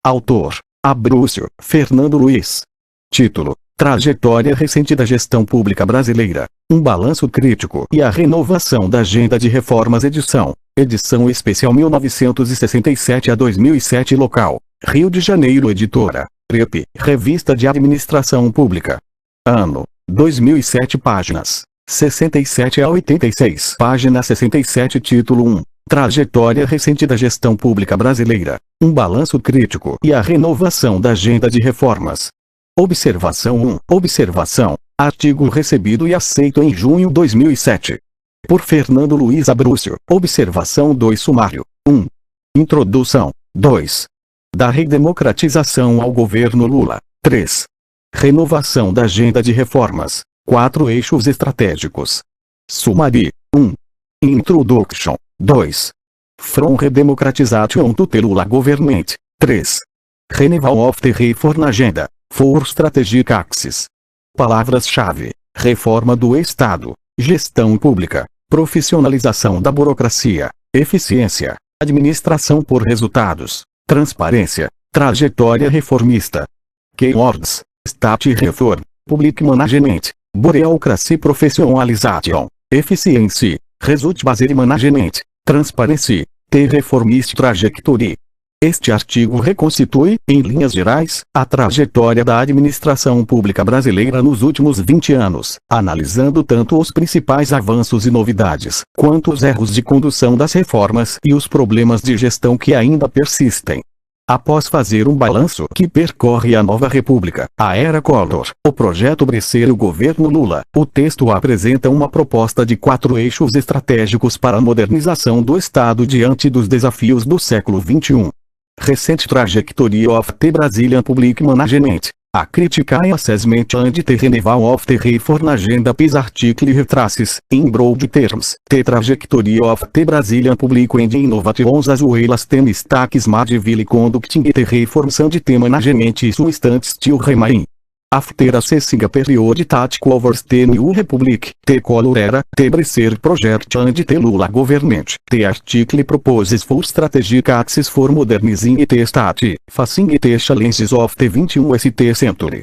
Autor: Abrúcio Fernando Luiz. Título: Trajetória recente da gestão pública brasileira, um balanço crítico e a renovação da agenda de reformas. Edição especial 1967 a 2007. Local: Rio de Janeiro. Editora: REP, Revista de Administração Pública. Ano: 2007. Páginas: 67 a 86. Página 67. Título 1: Trajetória recente da gestão pública brasileira, um balanço crítico e a renovação da agenda de reformas. Observação 1. Observação: artigo recebido e aceito em junho 2007. Por Fernando Luiz Abrúcio. Observação 2. Sumário. 1. Introdução. 2. Da redemocratização ao governo Lula. 3. Renovação da agenda de reformas. 4 eixos estratégicos. Summary. 1. Introduction. 2. From Redemocratization to the Lula Government. 3. Renewal of the Reform Agenda. 4 Strategic Axis. Palavras-chave: reforma do Estado, gestão pública, profissionalização da burocracia, eficiência, administração por resultados, transparência, trajetória reformista. Keywords: State Reform, Public Management, Bureaucracy Professionalization, Efficiency, Result Based Management, Transparency, The Reformist Trajectory. Este artigo reconstitui, em linhas gerais, a trajetória da administração pública brasileira nos últimos 20 anos, analisando tanto os principais avanços e novidades, quanto os erros de condução das reformas e os problemas de gestão que ainda persistem. Após fazer um balanço que percorre a nova república, a era Collor, o projeto Bresser e o governo Lula, o texto apresenta uma proposta de 4 eixos estratégicos para a modernização do Estado diante dos desafios do século XXI. Recent Trajectory of the Brazilian Public Management, a Critica and Assessment and the Renewal of the Reform Agenda. This article retraces, in broad terms, the trajectory of the Brazilian Public and Innovations as well as the mistakes made while conducting the reforms and the management substance still remain. After assessing a period that covers the new republic, the Collor era, the Bresser project and the Lula government, the article proposes 4 strategic axes for modernizing the state, facing the challenges of the 21st century.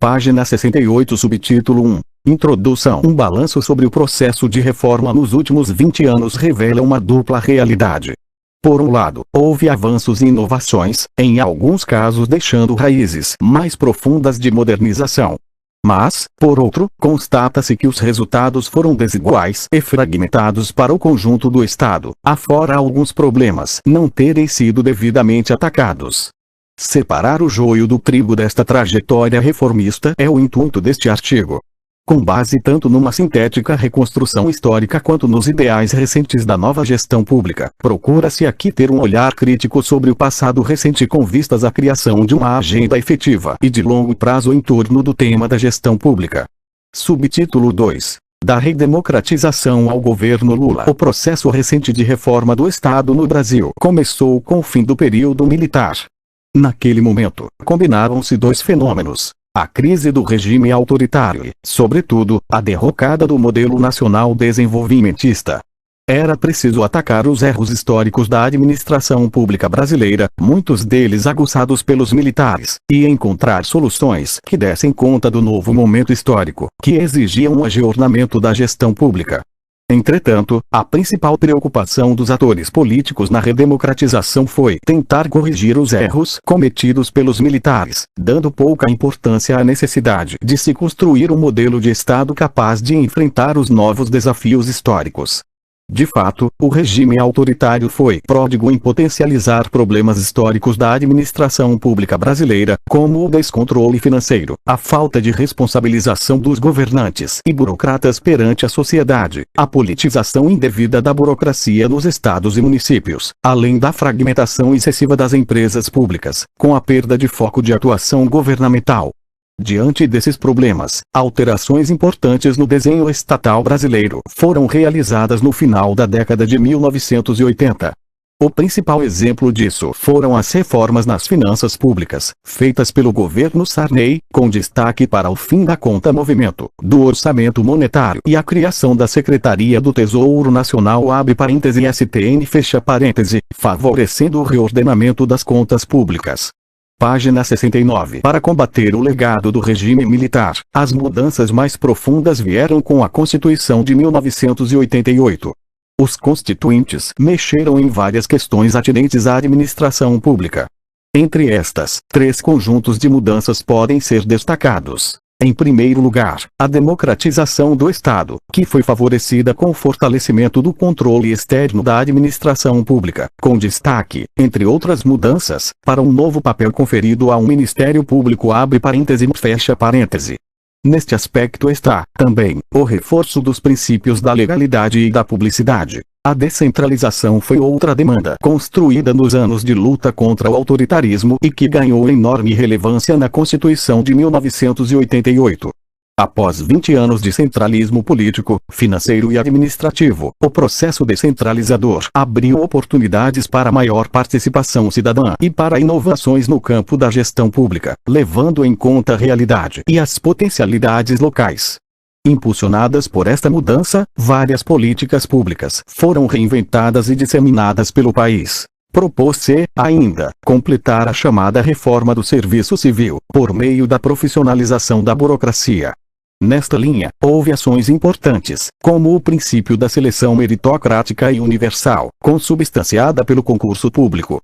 Página 68. Subtítulo 1. Introdução. Um balanço sobre o processo de reforma nos últimos 20 anos revela uma dupla realidade. Por um lado, houve avanços e inovações, em alguns casos deixando raízes mais profundas de modernização. Mas, por outro, constata-se que os resultados foram desiguais e fragmentados para o conjunto do Estado, afora alguns problemas não terem sido devidamente atacados. Separar o joio do trigo desta trajetória reformista é o intuito deste artigo. Com base tanto numa sintética reconstrução histórica quanto nos ideais recentes da nova gestão pública, procura-se aqui ter um olhar crítico sobre o passado recente com vistas à criação de uma agenda efetiva e de longo prazo em torno do tema da gestão pública. Subtítulo 2. Da redemocratização ao governo Lula. O processo recente de reforma do Estado no Brasil começou com o fim do período militar. Naquele momento, combinaram-se 2 fenômenos: a crise do regime autoritário e, sobretudo, a derrocada do modelo nacional desenvolvimentista. Era preciso atacar os erros históricos da administração pública brasileira, muitos deles aguçados pelos militares, e encontrar soluções que dessem conta do novo momento histórico, que exigia um ageornamento da gestão pública. Entretanto, a principal preocupação dos atores políticos na redemocratização foi tentar corrigir os erros cometidos pelos militares, dando pouca importância à necessidade de se construir um modelo de Estado capaz de enfrentar os novos desafios históricos. De fato, o regime autoritário foi pródigo em potencializar problemas históricos da administração pública brasileira, como o descontrole financeiro, a falta de responsabilização dos governantes e burocratas perante a sociedade, a politização indevida da burocracia nos estados e municípios, além da fragmentação excessiva das empresas públicas, com a perda de foco de atuação governamental. Diante desses problemas, alterações importantes no desenho estatal brasileiro foram realizadas no final da década de 1980. O principal exemplo disso foram as reformas nas finanças públicas, feitas pelo governo Sarney, com destaque para o fim da conta movimento, do orçamento monetário e a criação da Secretaria do Tesouro Nacional (abre parêntese STN fecha parêntese), favorecendo o reordenamento das contas públicas. Página 69. Para combater o legado do regime militar, as mudanças mais profundas vieram com a Constituição de 1988. Os constituintes mexeram em várias questões atinentes à administração pública. Entre estas, 3 conjuntos de mudanças podem ser destacados. Em primeiro lugar, a democratização do Estado, que foi favorecida com o fortalecimento do controle externo da administração pública, com destaque, entre outras mudanças, para um novo papel conferido a um Ministério Público abre parêntese fecha parêntese. Neste aspecto está, também, o reforço dos princípios da legalidade e da publicidade. A descentralização foi outra demanda construída nos anos de luta contra o autoritarismo e que ganhou enorme relevância na Constituição de 1988. Após 20 anos de centralismo político, financeiro e administrativo, o processo descentralizador abriu oportunidades para maior participação cidadã e para inovações no campo da gestão pública, levando em conta a realidade e as potencialidades locais. Impulsionadas por esta mudança, várias políticas públicas foram reinventadas e disseminadas pelo país. Propôs-se, ainda, completar a chamada reforma do serviço civil, por meio da profissionalização da burocracia. Nesta linha, houve ações importantes, como o princípio da seleção meritocrática e universal, consubstanciada pelo concurso público.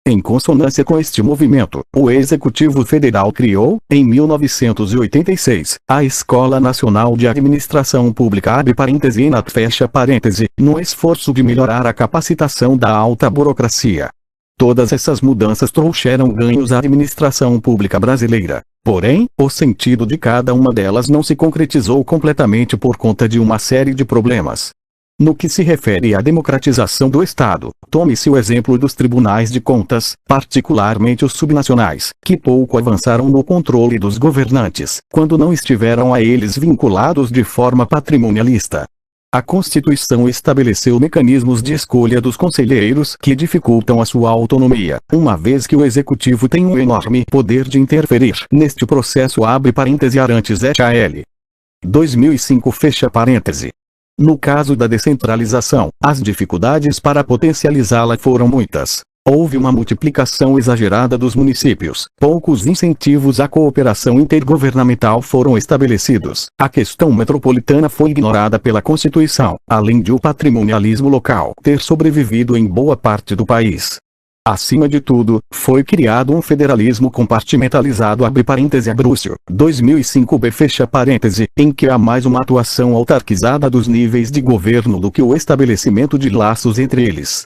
Em consonância com este movimento, o Executivo Federal criou, em 1986, a Escola Nacional de Administração Pública abre parêntese ENAD fecha parêntese, no esforço de melhorar a capacitação da alta burocracia. Todas essas mudanças trouxeram ganhos à administração pública brasileira. Porém, o sentido de cada uma delas não se concretizou completamente por conta de uma série de problemas. No que se refere à democratização do Estado, tome-se o exemplo dos tribunais de contas, particularmente os subnacionais, que pouco avançaram no controle dos governantes, quando não estiveram a eles vinculados de forma patrimonialista. A Constituição estabeleceu mecanismos de escolha dos conselheiros que dificultam a sua autonomia, uma vez que o Executivo tem um enorme poder de interferir neste processo abre parêntese Arantes et al. 2005 fecha parêntese. No caso da descentralização, as dificuldades para potencializá-la foram muitas. Houve uma multiplicação exagerada dos municípios, poucos incentivos à cooperação intergovernamental foram estabelecidos, a questão metropolitana foi ignorada pela Constituição, além de o patrimonialismo local ter sobrevivido em boa parte do país. Acima de tudo, foi criado um federalismo compartimentalizado abre parêntese Abrúcio, 2005b fecha parêntese, em que há mais uma atuação autarquizada dos níveis de governo do que o estabelecimento de laços entre eles.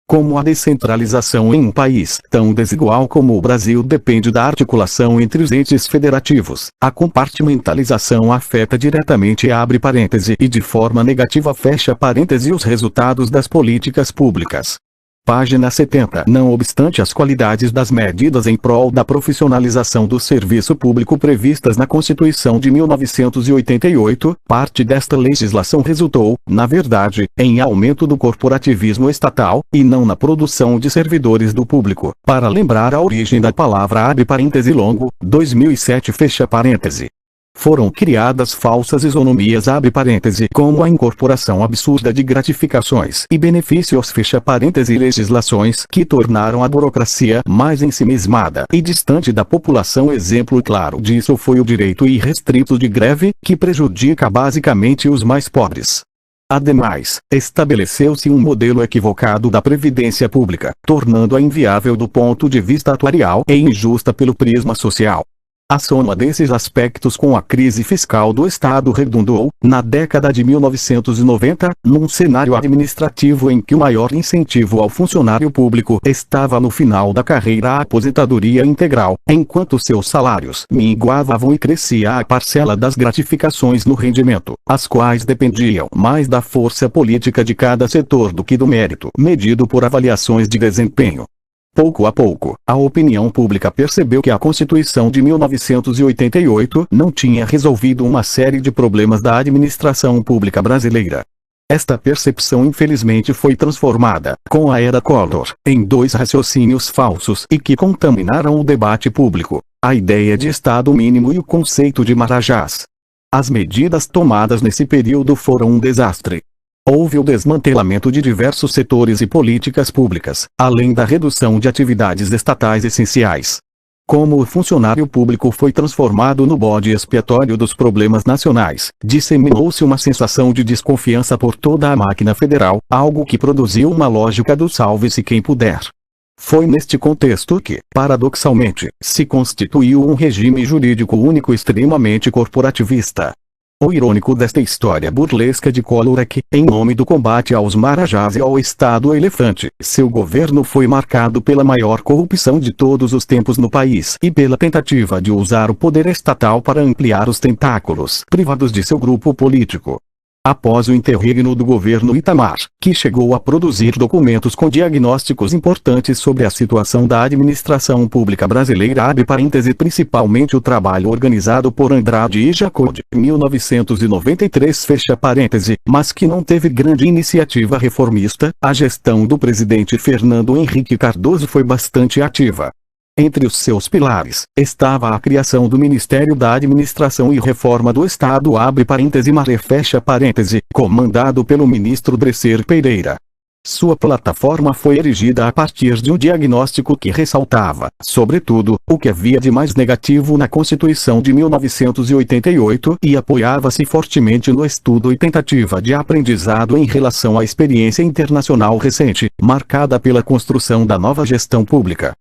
Como a descentralização em um país tão desigual como o Brasil depende da articulação entre os entes federativos, a compartimentalização afeta diretamente abre parêntese e de forma negativa fecha parêntese os resultados das políticas públicas. Página 70. Não obstante as qualidades das medidas em prol da profissionalização do serviço público previstas na Constituição de 1988, parte desta legislação resultou, na verdade, em aumento do corporativismo estatal, e não na produção de servidores do público. Para lembrar a origem da palavra abre parêntese longo, 2007 fecha parêntese. Foram criadas falsas isonomias abre parêntese como a incorporação absurda de gratificações e benefícios fecha parêntese e legislações que tornaram a burocracia mais ensimismada e distante da população. Exemplo claro disso foi o direito irrestrito de greve, que prejudica basicamente os mais pobres. Ademais, estabeleceu-se um modelo equivocado da previdência pública, tornando-a inviável do ponto de vista atuarial e injusta pelo prisma social. A soma desses aspectos com a crise fiscal do Estado redundou, na década de 1990, num cenário administrativo em que o maior incentivo ao funcionário público estava no final da carreira a aposentadoria integral, enquanto seus salários minguavam e crescia a parcela das gratificações no rendimento, as quais dependiam mais da força política de cada setor do que do mérito medido por avaliações de desempenho. Pouco a pouco, a opinião pública percebeu que a Constituição de 1988 não tinha resolvido uma série de problemas da administração pública brasileira. Esta percepção infelizmente foi transformada, com a era Collor, em dois raciocínios falsos e que contaminaram o debate público: a ideia de Estado mínimo e o conceito de Marajás. As medidas tomadas nesse período foram um desastre. Houve o desmantelamento de diversos setores e políticas públicas, além da redução de atividades estatais essenciais. Como o funcionário público foi transformado no bode expiatório dos problemas nacionais, disseminou-se uma sensação de desconfiança por toda a máquina federal, algo que produziu uma lógica do salve-se quem puder. Foi neste contexto que, paradoxalmente, se constituiu um regime jurídico único extremamente corporativista. O irônico desta história burlesca de Collor é que, em nome do combate aos marajás e ao Estado elefante, seu governo foi marcado pela maior corrupção de todos os tempos no país e pela tentativa de usar o poder estatal para ampliar os tentáculos privados de seu grupo político. Após o interregno do governo Itamar, que chegou a produzir documentos com diagnósticos importantes sobre a situação da administração pública brasileira, abre parêntese, principalmente o trabalho organizado por Andrade e Jacod, 1993, fecha parêntese, mas que não teve grande iniciativa reformista, a gestão do presidente Fernando Henrique Cardoso foi bastante ativa. Entre os seus pilares, estava a criação do Ministério da Administração e Reforma do Estado, abre parêntese, Maré, fecha parêntese, comandado pelo ministro Dresser Pereira. Sua plataforma foi erigida a partir de um diagnóstico que ressaltava, sobretudo, o que havia de mais negativo na Constituição de 1988 e apoiava-se fortemente no estudo e tentativa de aprendizado em relação à experiência internacional recente, marcada pela construção da nova gestão pública.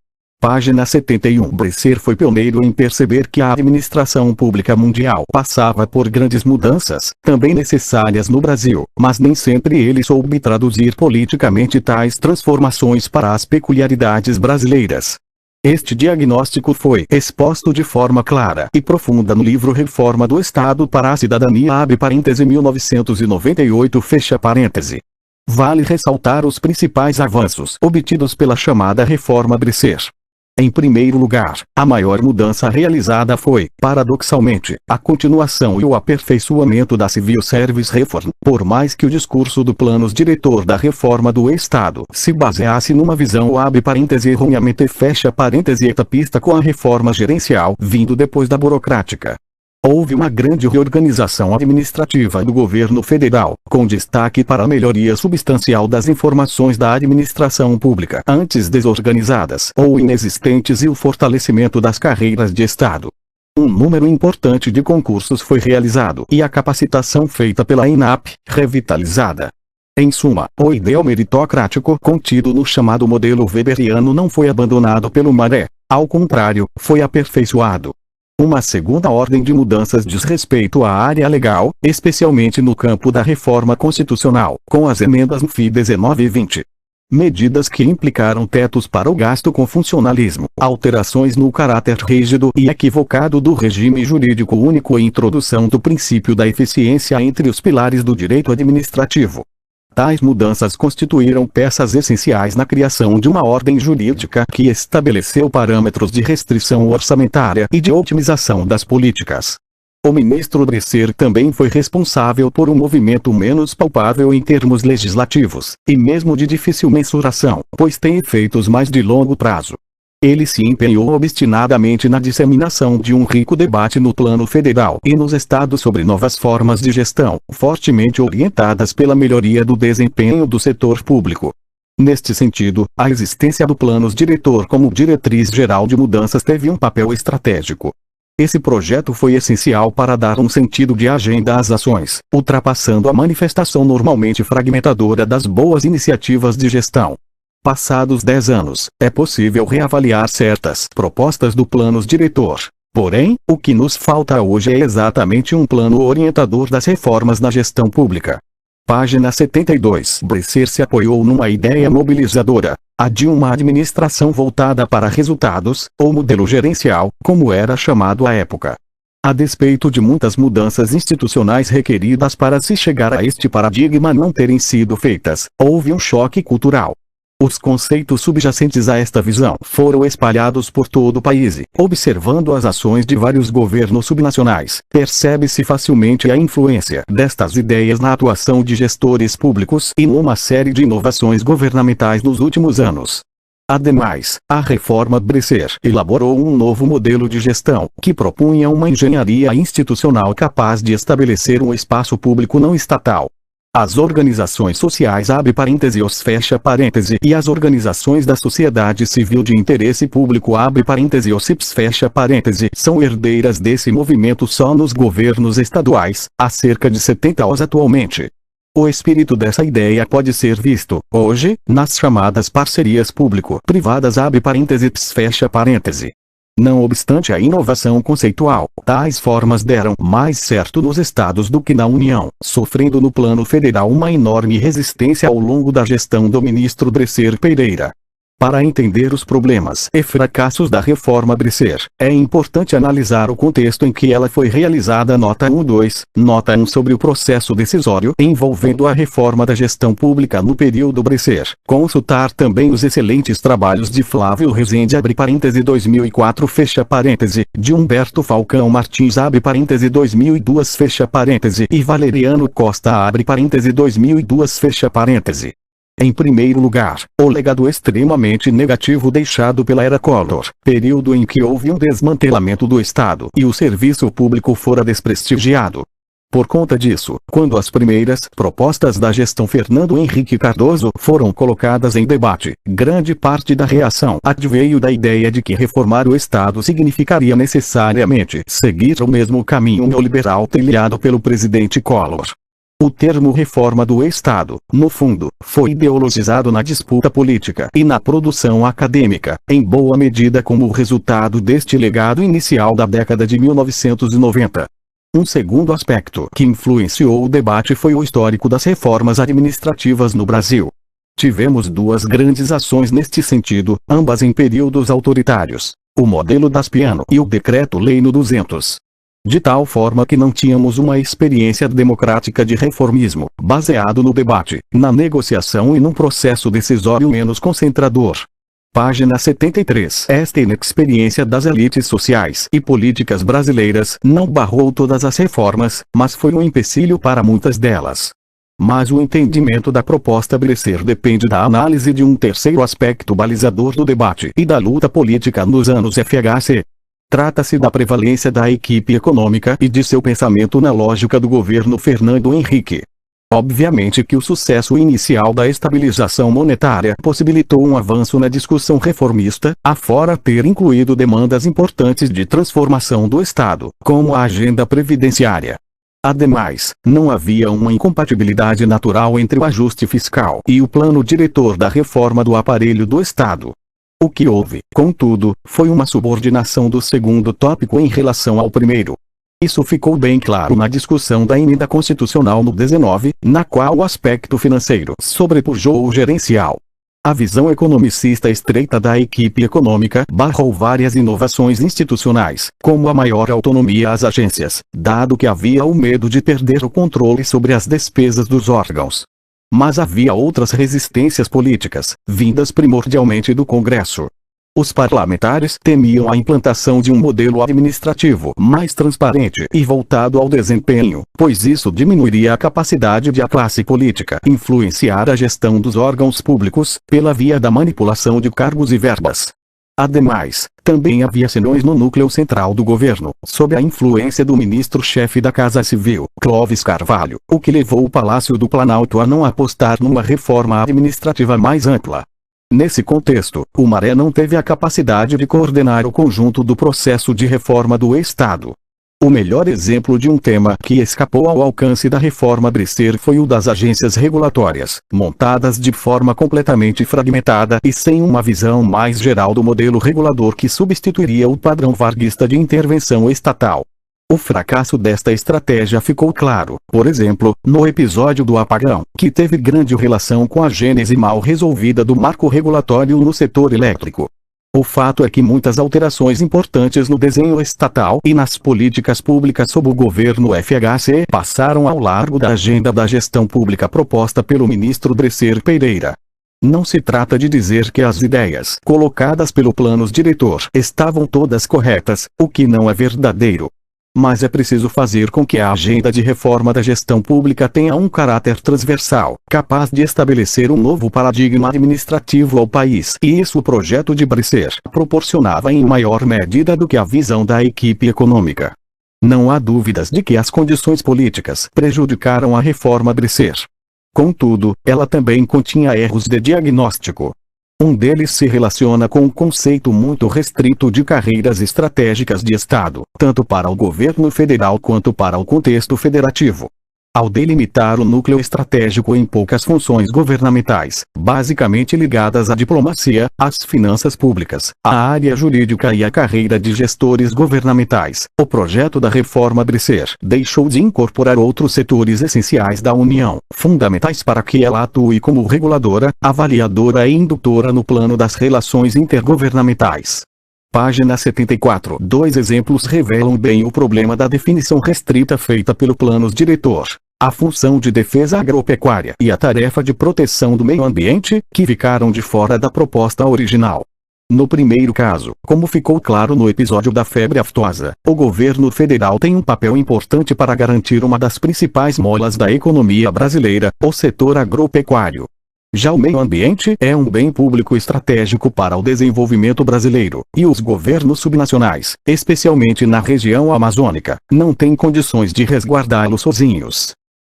Página 71. Dresser foi pioneiro em perceber que a administração pública mundial passava por grandes mudanças, também necessárias no Brasil, mas nem sempre ele soube traduzir politicamente tais transformações para as peculiaridades brasileiras. Este diagnóstico foi exposto de forma clara e profunda no livro Reforma do Estado para a Cidadania, abre parêntese, 1998, fecha parêntese. Vale ressaltar os principais avanços obtidos pela chamada Reforma Dresser. Em primeiro lugar, a maior mudança realizada foi, paradoxalmente, a continuação e o aperfeiçoamento da Civil Service Reform, por mais que o discurso do plano diretor da reforma do Estado se baseasse numa visão, abre parêntese, erroneamente, fecha parêntese, etapista, com a reforma gerencial vindo depois da burocrática. Houve uma grande reorganização administrativa do governo federal, com destaque para a melhoria substancial das informações da administração pública antes desorganizadas ou inexistentes e o fortalecimento das carreiras de Estado. Um número importante de concursos foi realizado e a capacitação feita pela ENAP, revitalizada. Em suma, o ideal meritocrático contido no chamado modelo weberiano não foi abandonado pelo Maré, ao contrário, foi aperfeiçoado. Uma segunda ordem de mudanças diz respeito à área legal, especialmente no campo da reforma constitucional, com as emendas NF 19 e 20. Medidas que implicaram tetos para o gasto com funcionalismo, alterações no caráter rígido e equivocado do regime jurídico único e introdução do princípio da eficiência entre os pilares do direito administrativo. Tais mudanças constituíram peças essenciais na criação de uma ordem jurídica que estabeleceu parâmetros de restrição orçamentária e de otimização das políticas. O ministro Dresser também foi responsável por um movimento menos palpável em termos legislativos, e mesmo de difícil mensuração, pois tem efeitos mais de longo prazo. Ele se empenhou obstinadamente na disseminação de um rico debate no plano federal e nos estados sobre novas formas de gestão, fortemente orientadas pela melhoria do desempenho do setor público. Neste sentido, a existência do plano diretor como diretriz geral de mudanças teve um papel estratégico. Esse projeto foi essencial para dar um sentido de agenda às ações, ultrapassando a manifestação normalmente fragmentadora das boas iniciativas de gestão. Passados 10 anos, é possível reavaliar certas propostas do plano diretor. Porém, o que nos falta hoje é exatamente um plano orientador das reformas na gestão pública. Página 72. Dresser se apoiou numa ideia mobilizadora, a de uma administração voltada para resultados, ou modelo gerencial, como era chamado à época. A despeito de muitas mudanças institucionais requeridas para se chegar a este paradigma não terem sido feitas, houve um choque cultural. Os conceitos subjacentes a esta visão foram espalhados por todo o país e, observando as ações de vários governos subnacionais, percebe-se facilmente a influência destas ideias na atuação de gestores públicos e numa série de inovações governamentais nos últimos anos. Ademais, a reforma Dresser elaborou um novo modelo de gestão, que propunha uma engenharia institucional capaz de estabelecer um espaço público não estatal. As organizações sociais abre parênteses fecha parêntese e as organizações da sociedade civil de interesse público abre parêntese OCIPs fecha parêntese são herdeiras desse movimento só nos governos estaduais, há cerca de 70 anos atualmente. O espírito dessa ideia pode ser visto, hoje, nas chamadas parcerias público-privadas abre parênteses fecha parêntese. Não obstante a inovação conceitual, tais formas deram mais certo nos estados do que na União, sofrendo no plano federal uma enorme resistência ao longo da gestão do ministro Bresser Pereira. Para entender os problemas e fracassos da reforma Bresser, é importante analisar o contexto em que ela foi realizada. Nota 1.2, Nota 1 sobre o processo decisório envolvendo a reforma da gestão pública no período Bresser. Consultar também os excelentes trabalhos de Flávio Rezende abre parêntese 2004 fecha parêntese, de Humberto Falcão Martins abre parêntese 2002 fecha parêntese e Valeriano Costa abre parêntese 2002 fecha parêntese. Em primeiro lugar, o legado extremamente negativo deixado pela era Collor, período em que houve um desmantelamento do Estado e o serviço público fora desprestigiado. Por conta disso, quando as primeiras propostas da gestão Fernando Henrique Cardoso foram colocadas em debate, grande parte da reação adveio da ideia de que reformar o Estado significaria necessariamente seguir o mesmo caminho neoliberal trilhado pelo presidente Collor. O termo reforma do Estado, no fundo, foi ideologizado na disputa política e na produção acadêmica, em boa medida como resultado deste legado inicial da década de 1990. Um segundo aspecto que influenciou o debate foi o histórico das reformas administrativas no Brasil. Tivemos duas grandes ações neste sentido, ambas em períodos autoritários: o modelo das Piano e o Decreto-Lei no 200. De tal forma que não tínhamos uma experiência democrática de reformismo, baseado no debate, na negociação e num processo decisório menos concentrador. Página 73. Esta inexperiência das elites sociais e políticas brasileiras não barrou todas as reformas, mas foi um empecilho para muitas delas. Mas o entendimento da proposta Bresser depende da análise de um terceiro aspecto balizador do debate e da luta política nos anos FHC. Trata-se da prevalência da equipe econômica e de seu pensamento na lógica do governo Fernando Henrique. Obviamente que o sucesso inicial da estabilização monetária possibilitou um avanço na discussão reformista, afora ter incluído demandas importantes de transformação do Estado, como a agenda previdenciária. Ademais, não havia uma incompatibilidade natural entre o ajuste fiscal e o plano diretor da reforma do aparelho do Estado. O que houve, contudo, foi uma subordinação do segundo tópico em relação ao primeiro. Isso ficou bem claro na discussão da emenda constitucional no 19, na qual o aspecto financeiro sobrepujou o gerencial. A visão economicista estreita da equipe econômica barrou várias inovações institucionais, como a maior autonomia às agências, dado que havia o medo de perder o controle sobre as despesas dos órgãos. Mas havia outras resistências políticas, vindas primordialmente do Congresso. Os parlamentares temiam a implantação de um modelo administrativo mais transparente e voltado ao desempenho, pois isso diminuiria a capacidade de a classe política influenciar a gestão dos órgãos públicos, pela via da manipulação de cargos e verbas. Ademais, também havia senões no núcleo central do governo, sob a influência do ministro-chefe da Casa Civil, Clóvis Carvalho, o que levou o Palácio do Planalto a não apostar numa reforma administrativa mais ampla. Nesse contexto, o Maré não teve a capacidade de coordenar o conjunto do processo de reforma do Estado. O melhor exemplo de um tema que escapou ao alcance da reforma Bresser foi o das agências regulatórias, montadas de forma completamente fragmentada e sem uma visão mais geral do modelo regulador que substituiria o padrão varguista de intervenção estatal. O fracasso desta estratégia ficou claro, por exemplo, no episódio do apagão, que teve grande relação com a gênese mal resolvida do marco regulatório no setor elétrico. O fato é que muitas alterações importantes no desenho estatal e nas políticas públicas sob o governo FHC passaram ao largo da agenda da gestão pública proposta pelo ministro Bresser Pereira. Não se trata de dizer que as ideias colocadas pelo plano diretor estavam todas corretas, o que não é verdadeiro. Mas é preciso fazer com que a agenda de reforma da gestão pública tenha um caráter transversal, capaz de estabelecer um novo paradigma administrativo ao país. E isso o projeto de Bresser proporcionava em maior medida do que a visão da equipe econômica. Não há dúvidas de que as condições políticas prejudicaram a reforma Bresser. Contudo, ela também continha erros de diagnóstico. Um deles se relaciona com um conceito muito restrito de carreiras estratégicas de Estado, tanto para o governo federal quanto para o contexto federativo. Ao delimitar o núcleo estratégico em poucas funções governamentais, basicamente ligadas à diplomacia, às finanças públicas, à área jurídica e à carreira de gestores governamentais, o projeto da reforma Bresser deixou de incorporar outros setores essenciais da União, fundamentais para que ela atue como reguladora, avaliadora e indutora no plano das relações intergovernamentais. Página 74. Dois exemplos revelam bem o problema da definição restrita feita pelo plano diretor. A função de defesa agropecuária e a tarefa de proteção do meio ambiente, que ficaram de fora da proposta original. No primeiro caso, como ficou claro no episódio da febre aftosa, o governo federal tem um papel importante para garantir uma das principais molas da economia brasileira, o setor agropecuário. Já o meio ambiente é um bem público estratégico para o desenvolvimento brasileiro, e os governos subnacionais, especialmente na região amazônica, não têm condições de resguardá-lo sozinhos.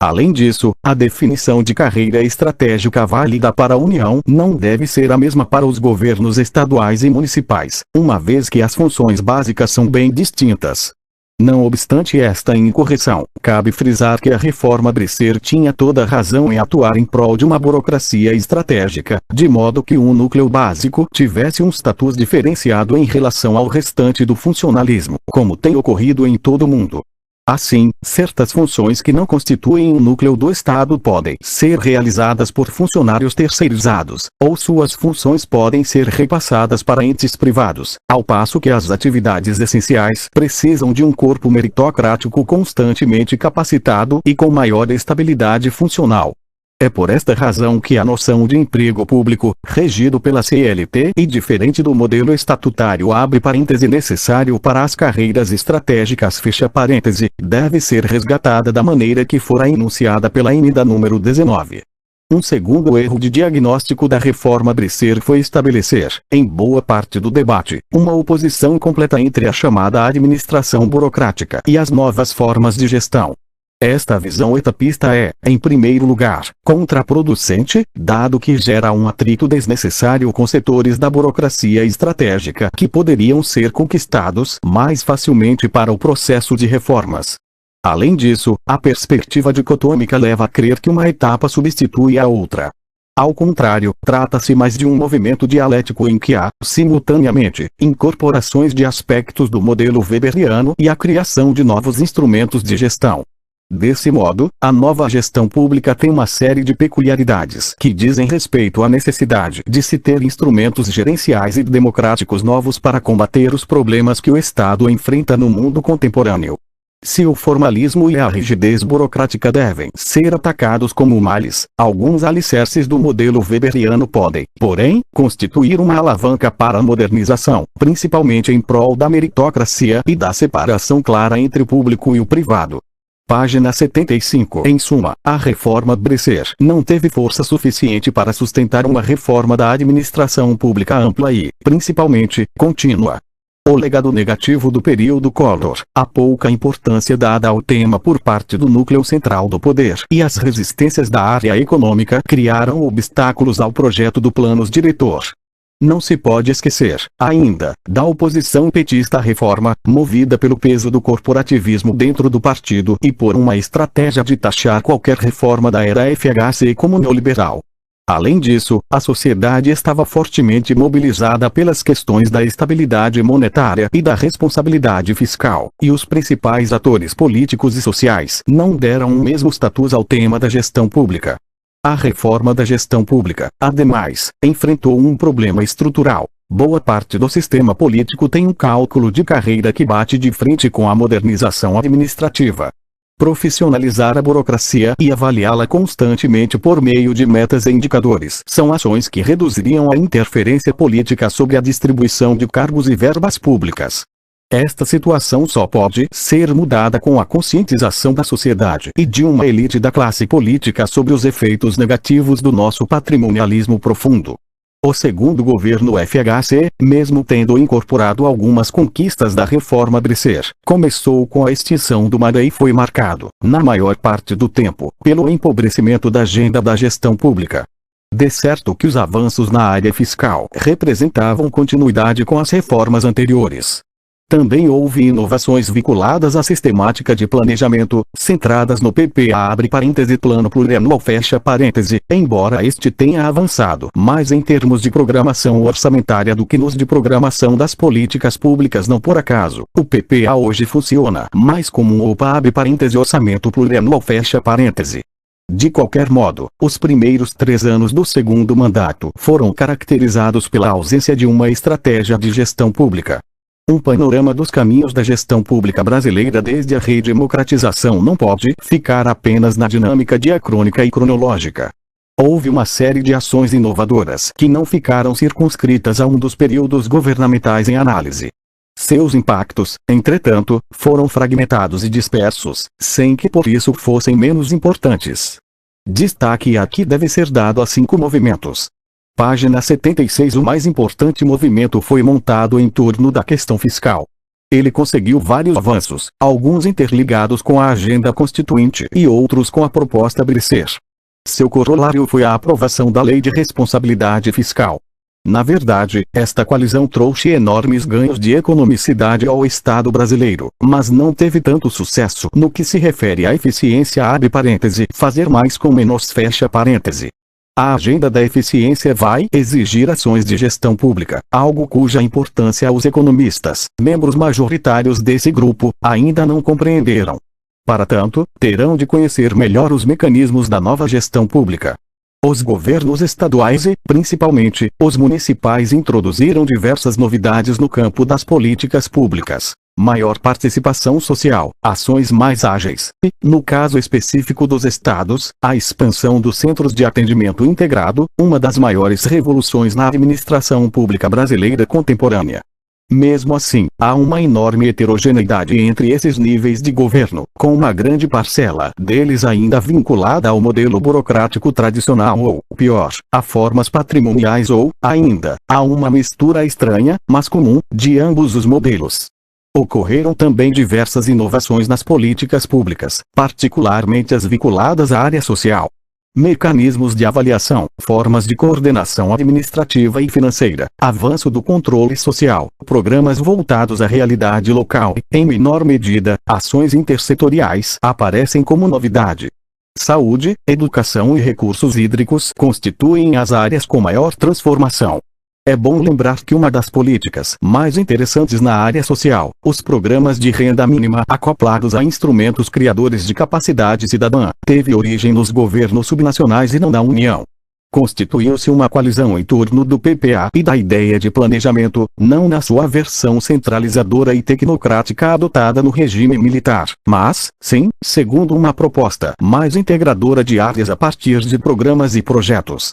Além disso, a definição de carreira estratégica válida para a União não deve ser a mesma para os governos estaduais e municipais, uma vez que as funções básicas são bem distintas. Não obstante esta incorreção, cabe frisar que a reforma Bresser tinha toda razão em atuar em prol de uma burocracia estratégica, de modo que um núcleo básico tivesse um status diferenciado em relação ao restante do funcionalismo, como tem ocorrido em todo o mundo. Assim, certas funções que não constituem um núcleo do Estado podem ser realizadas por funcionários terceirizados, ou suas funções podem ser repassadas para entes privados, ao passo que as atividades essenciais precisam de um corpo meritocrático constantemente capacitado e com maior estabilidade funcional. É por esta razão que a noção de emprego público, regido pela CLT e diferente do modelo estatutário abre parêntese necessário para as carreiras estratégicas fecha parêntese, deve ser resgatada da maneira que fora enunciada pela emenda número 19. Um segundo erro de diagnóstico da reforma Bresser foi estabelecer, em boa parte do debate, uma oposição completa entre a chamada administração burocrática e as novas formas de gestão. Esta visão etapista é, em primeiro lugar, contraproducente, dado que gera um atrito desnecessário com setores da burocracia estratégica que poderiam ser conquistados mais facilmente para o processo de reformas. Além disso, a perspectiva dicotômica leva a crer que uma etapa substitui a outra. Ao contrário, trata-se mais de um movimento dialético em que há, simultaneamente, incorporações de aspectos do modelo weberiano e a criação de novos instrumentos de gestão. Desse modo, a nova gestão pública tem uma série de peculiaridades que dizem respeito à necessidade de se ter instrumentos gerenciais e democráticos novos para combater os problemas que o Estado enfrenta no mundo contemporâneo. Se o formalismo e a rigidez burocrática devem ser atacados como males, alguns alicerces do modelo weberiano podem, porém, constituir uma alavanca para a modernização, principalmente em prol da meritocracia e da separação clara entre o público e o privado. Página 75. Em suma, a reforma Bresser não teve força suficiente para sustentar uma reforma da administração pública ampla e, principalmente, contínua. O legado negativo do período Collor, a pouca importância dada ao tema por parte do núcleo central do poder e as resistências da área econômica criaram obstáculos ao projeto do plano diretor. Não se pode esquecer, ainda, da oposição petista à reforma, movida pelo peso do corporativismo dentro do partido e por uma estratégia de taxar qualquer reforma da era FHC como neoliberal. Além disso, a sociedade estava fortemente mobilizada pelas questões da estabilidade monetária e da responsabilidade fiscal, e os principais atores políticos e sociais não deram o mesmo status ao tema da gestão pública. A reforma da gestão pública, ademais, enfrentou um problema estrutural. Boa parte do sistema político tem um cálculo de carreira que bate de frente com a modernização administrativa. Profissionalizar a burocracia e avaliá-la constantemente por meio de metas e indicadores são ações que reduziriam a interferência política sobre a distribuição de cargos e verbas públicas. Esta situação só pode ser mudada com a conscientização da sociedade e de uma elite da classe política sobre os efeitos negativos do nosso patrimonialismo profundo. O segundo governo FHC, mesmo tendo incorporado algumas conquistas da reforma Bresser, começou com a extinção do MADA e foi marcado, na maior parte do tempo, pelo empobrecimento da agenda da gestão pública. De certo que os avanços na área fiscal representavam continuidade com as reformas anteriores. Também houve inovações vinculadas à sistemática de planejamento, centradas no PPA Plano Plurianual embora este tenha avançado mais em termos de programação orçamentária do que nos de programação das políticas públicas. Não por acaso, o PPA hoje funciona mais como um Orçamento Plurianual De qualquer modo, os primeiros 3 anos do segundo mandato foram caracterizados pela ausência de uma estratégia de gestão pública. Um panorama dos caminhos da gestão pública brasileira desde a redemocratização não pode ficar apenas na dinâmica diacrônica e cronológica. Houve uma série de ações inovadoras que não ficaram circunscritas a um dos períodos governamentais em análise. Seus impactos, entretanto, foram fragmentados e dispersos, sem que por isso fossem menos importantes. Destaque aqui deve ser dado a 5 movimentos. Página 76. O mais importante movimento foi montado em torno da questão fiscal. Ele conseguiu vários avanços, alguns interligados com a agenda constituinte e outros com a proposta Bresser. Seu corolário foi a aprovação da Lei de Responsabilidade Fiscal. Na verdade, esta coalizão trouxe enormes ganhos de economicidade ao Estado brasileiro, mas não teve tanto sucesso no que se refere à eficiência fazer mais com menos A agenda da eficiência vai exigir ações de gestão pública, algo cuja importância os economistas, membros majoritários desse grupo, ainda não compreenderam. Para tanto, terão de conhecer melhor os mecanismos da nova gestão pública. Os governos estaduais e, principalmente, os municipais introduziram diversas novidades no campo das políticas públicas. Maior participação social, ações mais ágeis e, no caso específico dos estados, a expansão dos centros de atendimento integrado, uma das maiores revoluções na administração pública brasileira contemporânea. Mesmo assim, há uma enorme heterogeneidade entre esses níveis de governo, com uma grande parcela deles ainda vinculada ao modelo burocrático tradicional ou, pior, a formas patrimoniais ou, ainda, a uma mistura estranha, mas comum, de ambos os modelos. Ocorreram também diversas inovações nas políticas públicas, particularmente as vinculadas à área social. Mecanismos de avaliação, formas de coordenação administrativa e financeira, avanço do controle social, programas voltados à realidade local e, em menor medida, ações intersetoriais aparecem como novidade. Saúde, educação e recursos hídricos constituem as áreas com maior transformação. É bom lembrar que uma das políticas mais interessantes na área social, os programas de renda mínima acoplados a instrumentos criadores de capacidade cidadã, teve origem nos governos subnacionais e não na União. Constituiu-se uma coalizão em torno do PPA e da ideia de planejamento, não na sua versão centralizadora e tecnocrática adotada no regime militar, mas, sim, segundo uma proposta mais integradora de áreas a partir de programas e projetos.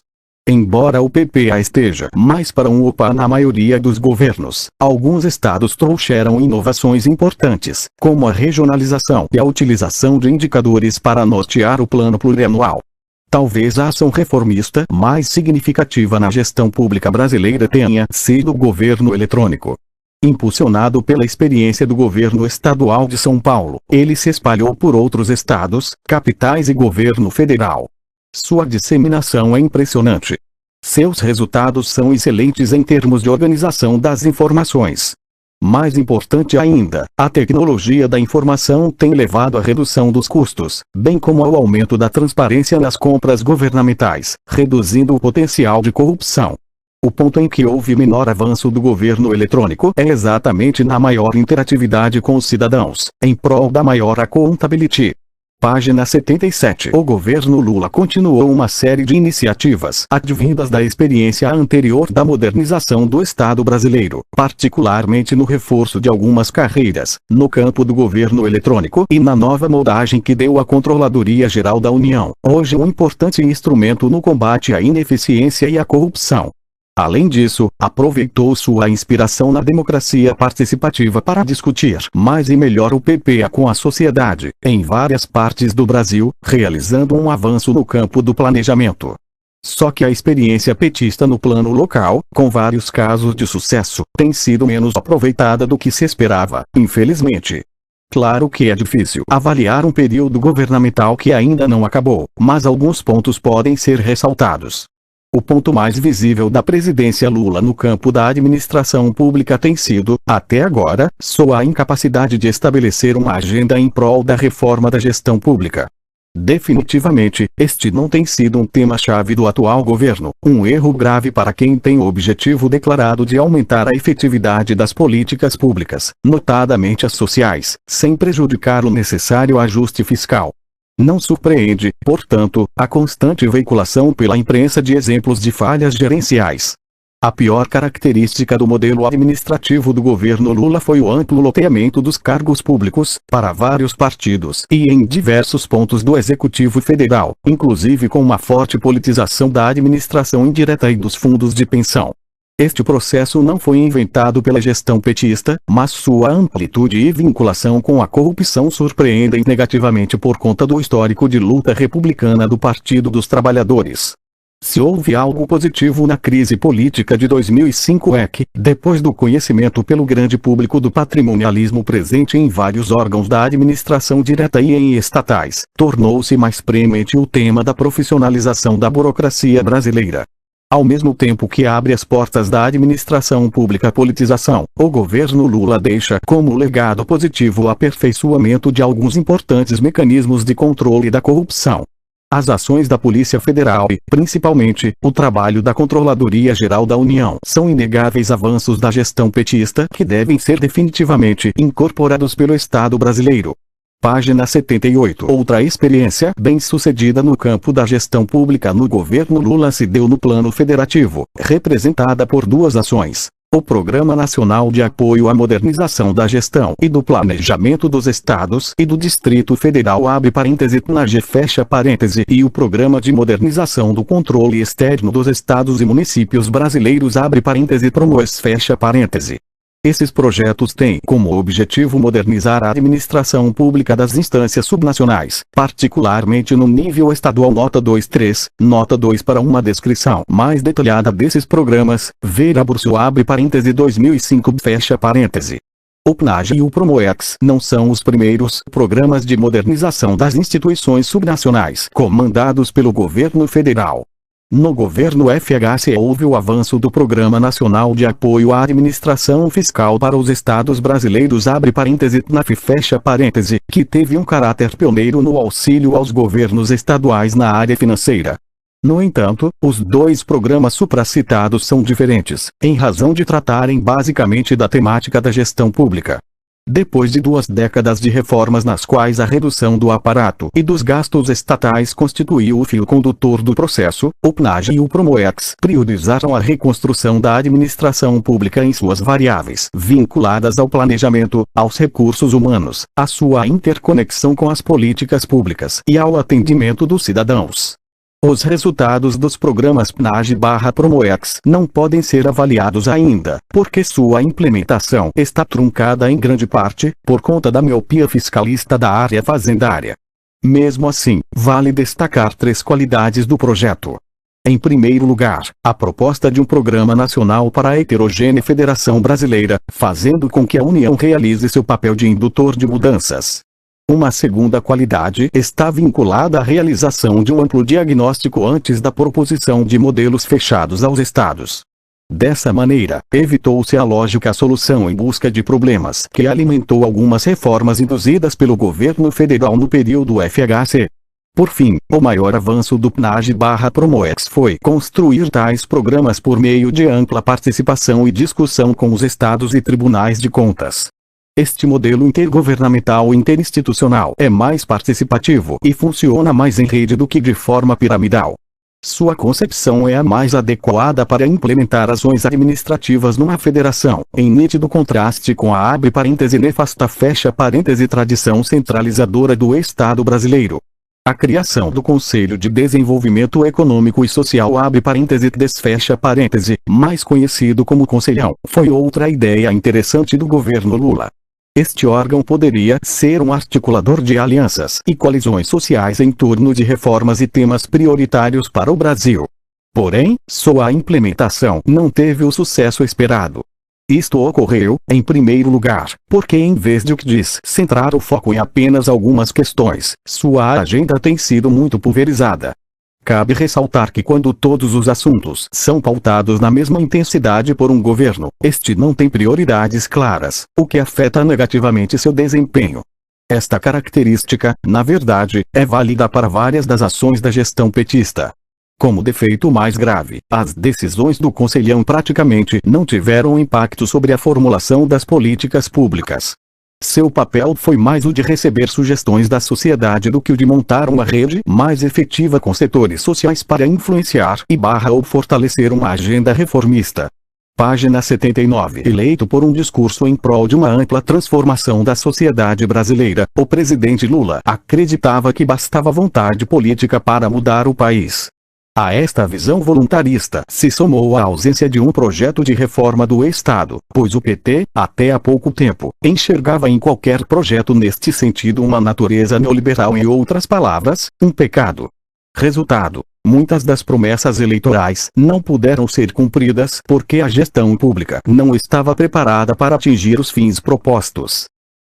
Embora o PPA esteja mais para um OPA na maioria dos governos, alguns estados trouxeram inovações importantes, como a regionalização e a utilização de indicadores para nortear o plano plurianual. Talvez a ação reformista mais significativa na gestão pública brasileira tenha sido o governo eletrônico. Impulsionado pela experiência do governo estadual de São Paulo, ele se espalhou por outros estados, capitais e governo federal. Sua disseminação é impressionante. Seus resultados são excelentes em termos de organização das informações. Mais importante ainda, a tecnologia da informação tem levado à redução dos custos, bem como ao aumento da transparência nas compras governamentais, reduzindo o potencial de corrupção. O ponto em que houve menor avanço do governo eletrônico é exatamente na maior interatividade com os cidadãos, em prol da maior accountability. Página 77. O governo Lula continuou uma série de iniciativas advindas da experiência anterior da modernização do Estado brasileiro, particularmente no reforço de algumas carreiras, no campo do governo eletrônico e na nova moldagem que deu à Controladoria Geral da União, hoje um importante instrumento no combate à ineficiência e à corrupção. Além disso, aproveitou sua inspiração na democracia participativa para discutir mais e melhor o PPA com a sociedade, em várias partes do Brasil, realizando um avanço no campo do planejamento. Só que a experiência petista no plano local, com vários casos de sucesso, tem sido menos aproveitada do que se esperava, infelizmente. Claro que é difícil avaliar um período governamental que ainda não acabou, mas alguns pontos podem ser ressaltados. O ponto mais visível da presidência Lula no campo da administração pública tem sido, até agora, sua incapacidade de estabelecer uma agenda em prol da reforma da gestão pública. Definitivamente, este não tem sido um tema-chave do atual governo, um erro grave para quem tem o objetivo declarado de aumentar a efetividade das políticas públicas, notadamente as sociais, sem prejudicar o necessário ajuste fiscal. Não surpreende, portanto, a constante veiculação pela imprensa de exemplos de falhas gerenciais. A pior característica do modelo administrativo do governo Lula foi o amplo loteamento dos cargos públicos, para vários partidos e em diversos pontos do Executivo Federal, inclusive com uma forte politização da administração indireta e dos fundos de pensão. Este processo não foi inventado pela gestão petista, mas sua amplitude e vinculação com a corrupção surpreendem negativamente por conta do histórico de luta republicana do Partido dos Trabalhadores. Se houve algo positivo na crise política de 2005 é que, depois do conhecimento pelo grande público do patrimonialismo presente em vários órgãos da administração direta e em estatais, tornou-se mais premente o tema da profissionalização da burocracia brasileira. Ao mesmo tempo que abre as portas da administração pública à politização, o governo Lula deixa como legado positivo o aperfeiçoamento de alguns importantes mecanismos de controle da corrupção. As ações da Polícia Federal e, principalmente, o trabalho da Controladoria Geral da União são inegáveis avanços da gestão petista que devem ser definitivamente incorporados pelo Estado brasileiro. Página 78. Outra experiência bem-sucedida no campo da gestão pública no governo Lula se deu no plano federativo, representada por duas ações. O Programa Nacional de Apoio à Modernização da Gestão e do Planejamento dos Estados e do Distrito Federal abre parêntese PNAGE fecha parêntese e o Programa de Modernização do Controle Externo dos Estados e Municípios Brasileiros abre parêntese PROMOES fecha parêntese. Esses projetos têm como objetivo modernizar a administração pública das instâncias subnacionais, particularmente no nível estadual. Nota 2.3, nota 2 para uma descrição mais detalhada desses programas, ver Abruzzo abre parêntese 2005 fecha parêntese. O PNAGE e o PROMOEX não são os primeiros programas de modernização das instituições subnacionais comandados pelo governo federal. No governo FHC houve o avanço do Programa Nacional de Apoio à Administração Fiscal para os Estados Brasileiros abre parêntese PNAF fecha parêntese, que teve um caráter pioneiro no auxílio aos governos estaduais na área financeira. No entanto, os dois programas supracitados são diferentes, em razão de tratarem basicamente da temática da gestão pública. Depois de 2 décadas de reformas nas quais a redução do aparato e dos gastos estatais constituiu o fio condutor do processo, o PNAGE e o PROMOEX priorizaram a reconstrução da administração pública em suas variáveis vinculadas ao planejamento, aos recursos humanos, à sua interconexão com as políticas públicas e ao atendimento dos cidadãos. Os resultados dos programas PNAGE/PROMOEX não podem ser avaliados ainda, porque sua implementação está truncada em grande parte, por conta da miopia fiscalista da área fazendária. Mesmo assim, vale destacar 3 qualidades do projeto. Em primeiro lugar, a proposta de um Programa Nacional para a Heterogênea Federação Brasileira, fazendo com que a União realize seu papel de indutor de mudanças. Uma segunda qualidade está vinculada à realização de um amplo diagnóstico antes da proposição de modelos fechados aos estados. Dessa maneira, evitou-se a lógica solução em busca de problemas que alimentou algumas reformas induzidas pelo governo federal no período FHC. Por fim, o maior avanço do PNAGE/PROMOEX foi construir tais programas por meio de ampla participação e discussão com os estados e tribunais de contas. Este modelo intergovernamental e interinstitucional é mais participativo e funciona mais em rede do que de forma piramidal. Sua concepção é a mais adequada para implementar ações administrativas numa federação, em nítido contraste com a abre parêntese nefasta fecha parêntese tradição centralizadora do Estado brasileiro. A criação do Conselho de Desenvolvimento Econômico e Social abre parêntese desfecha parêntese, mais conhecido como Conselhão, foi outra ideia interessante do governo Lula. Este órgão poderia ser um articulador de alianças e coalizões sociais em torno de reformas e temas prioritários para o Brasil. Porém, sua implementação não teve o sucesso esperado. Isto ocorreu, em primeiro lugar, porque em vez de o que diz centrar o foco em apenas algumas questões, sua agenda tem sido muito pulverizada. Cabe ressaltar que quando todos os assuntos são pautados na mesma intensidade por um governo, este não tem prioridades claras, o que afeta negativamente seu desempenho. Esta característica, na verdade, é válida para várias das ações da gestão petista. Como defeito mais grave, as decisões do Conselhão praticamente não tiveram impacto sobre a formulação das políticas públicas. Seu papel foi mais o de receber sugestões da sociedade do que o de montar uma rede mais efetiva com setores sociais para influenciar ou fortalecer uma agenda reformista. Página 79. Eleito por um discurso em prol de uma ampla transformação da sociedade brasileira, o presidente Lula acreditava que bastava vontade política para mudar o país. A esta visão voluntarista se somou a ausência de um projeto de reforma do Estado, pois o PT, até há pouco tempo, enxergava em qualquer projeto neste sentido uma natureza neoliberal, em outras palavras, um pecado. Resultado: muitas das promessas eleitorais não puderam ser cumpridas porque a gestão pública não estava preparada para atingir os fins propostos.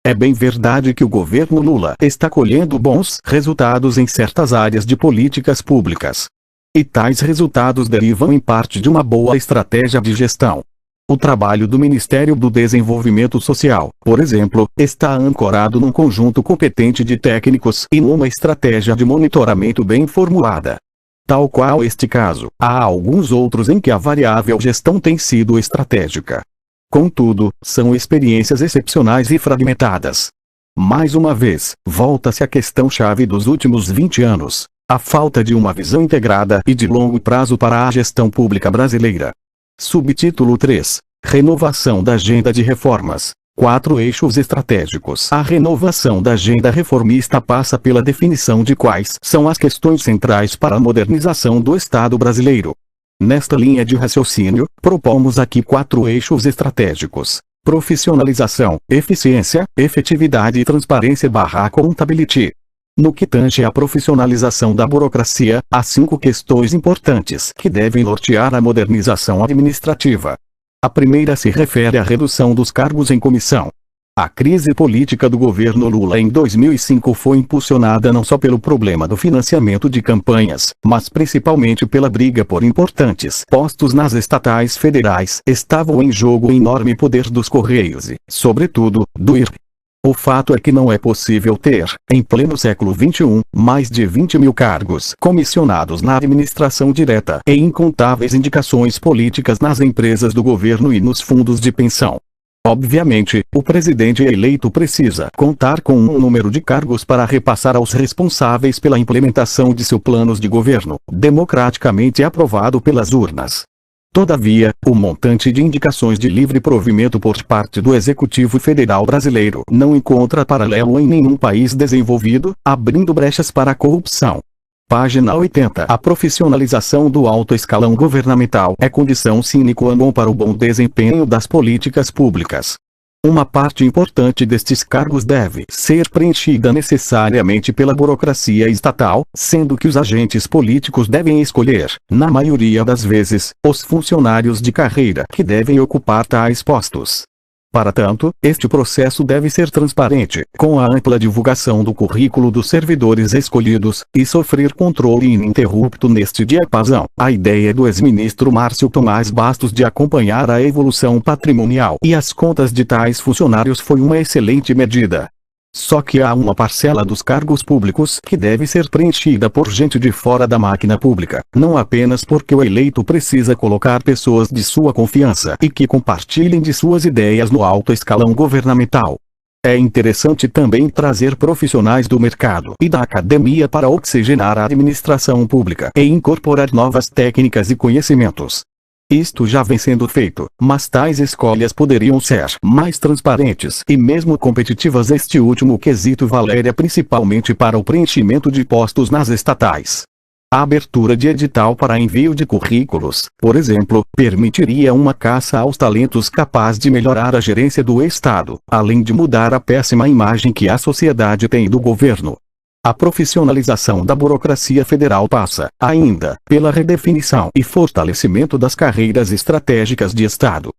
É bem verdade que o governo Lula está colhendo bons resultados em certas áreas de políticas públicas. E tais resultados derivam em parte de uma boa estratégia de gestão. O trabalho do Ministério do Desenvolvimento Social, por exemplo, está ancorado num conjunto competente de técnicos e numa estratégia de monitoramento bem formulada. Tal qual este caso, há alguns outros em que a variável gestão tem sido estratégica. Contudo, são experiências excepcionais e fragmentadas. Mais uma vez, volta-se à questão-chave dos últimos 20 anos. A falta de uma visão integrada e de longo prazo para a gestão pública brasileira. Subtítulo 3. Renovação da agenda de reformas. 4 eixos estratégicos. A renovação da agenda reformista passa pela definição de quais são as questões centrais para a modernização do Estado brasileiro. Nesta linha de raciocínio, propomos aqui 4 eixos estratégicos. Profissionalização, eficiência, efetividade e transparência / accountability. No que tange à profissionalização da burocracia, há 5 questões importantes que devem nortear a modernização administrativa. A primeira se refere à redução dos cargos em comissão. A crise política do governo Lula em 2005 foi impulsionada não só pelo problema do financiamento de campanhas, mas principalmente pela briga por importantes postos nas estatais federais. Estavam em jogo o enorme poder dos Correios e, sobretudo, do IRP. O fato é que não é possível ter, em pleno século XXI, mais de 20 mil cargos comissionados na administração direta e incontáveis indicações políticas nas empresas do governo e nos fundos de pensão. Obviamente, o presidente eleito precisa contar com um número de cargos para repassar aos responsáveis pela implementação de seus planos de governo, democraticamente aprovado pelas urnas. Todavia, o montante de indicações de livre provimento por parte do Executivo Federal brasileiro não encontra paralelo em nenhum país desenvolvido, abrindo brechas para a corrupção. Página 80. A profissionalização do alto escalão governamental é condição sine qua non para o bom desempenho das políticas públicas. Uma parte importante destes cargos deve ser preenchida necessariamente pela burocracia estatal, sendo que os agentes políticos devem escolher, na maioria das vezes, os funcionários de carreira que devem ocupar tais postos. Para tanto, este processo deve ser transparente, com a ampla divulgação do currículo dos servidores escolhidos, e sofrer controle ininterrupto neste diapasão. A ideia do ex-ministro Márcio Tomás Bastos de acompanhar a evolução patrimonial e as contas de tais funcionários foi uma excelente medida. Só que há uma parcela dos cargos públicos que deve ser preenchida por gente de fora da máquina pública, não apenas porque o eleito precisa colocar pessoas de sua confiança e que compartilhem de suas ideias no alto escalão governamental. É interessante também trazer profissionais do mercado e da academia para oxigenar a administração pública e incorporar novas técnicas e conhecimentos. Isto já vem sendo feito, mas tais escolhas poderiam ser mais transparentes e mesmo competitivas. Este último quesito valeria principalmente para o preenchimento de postos nas estatais. A abertura de edital para envio de currículos, por exemplo, permitiria uma caça aos talentos capaz de melhorar a gerência do Estado, além de mudar a péssima imagem que a sociedade tem do governo. A profissionalização da burocracia federal passa, ainda, pela redefinição e fortalecimento das carreiras estratégicas de Estado.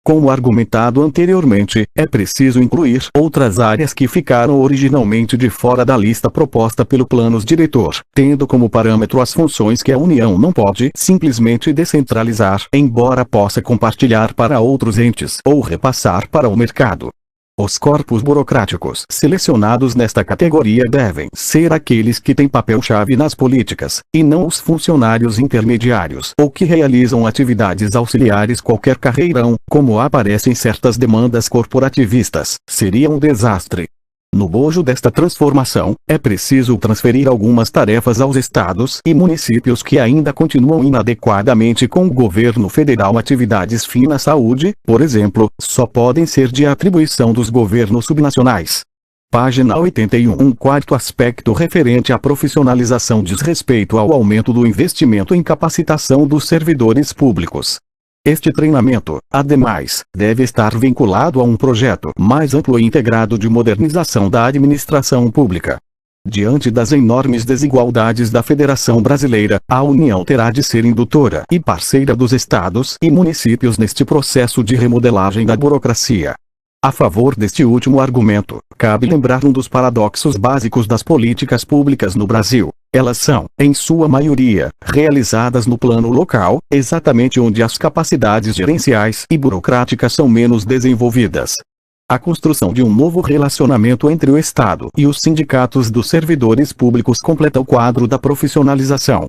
Como argumentado anteriormente, é preciso incluir outras áreas que ficaram originalmente de fora da lista proposta pelo Plano Diretor, tendo como parâmetro as funções que a União não pode simplesmente descentralizar, embora possa compartilhar para outros entes ou repassar para o mercado. Os corpos burocráticos selecionados nesta categoria devem ser aqueles que têm papel-chave nas políticas, e não os funcionários intermediários ou que realizam atividades auxiliares. Qualquer carreirão, como aparece em certas demandas corporativistas, seria um desastre. No bojo desta transformação, é preciso transferir algumas tarefas aos estados e municípios que ainda continuam inadequadamente com o governo federal. Atividades finas na saúde, por exemplo, só podem ser de atribuição dos governos subnacionais. Página 81. Um quarto aspecto referente à profissionalização diz respeito ao aumento do investimento em capacitação dos servidores públicos. Este treinamento, ademais, deve estar vinculado a um projeto mais amplo e integrado de modernização da administração pública. Diante das enormes desigualdades da Federação Brasileira, a União terá de ser indutora e parceira dos estados e municípios neste processo de remodelagem da burocracia. A favor deste último argumento, cabe lembrar um dos paradoxos básicos das políticas públicas no Brasil. Elas são, em sua maioria, realizadas no plano local, exatamente onde as capacidades gerenciais e burocráticas são menos desenvolvidas. A construção de um novo relacionamento entre o Estado e os sindicatos dos servidores públicos completa o quadro da profissionalização.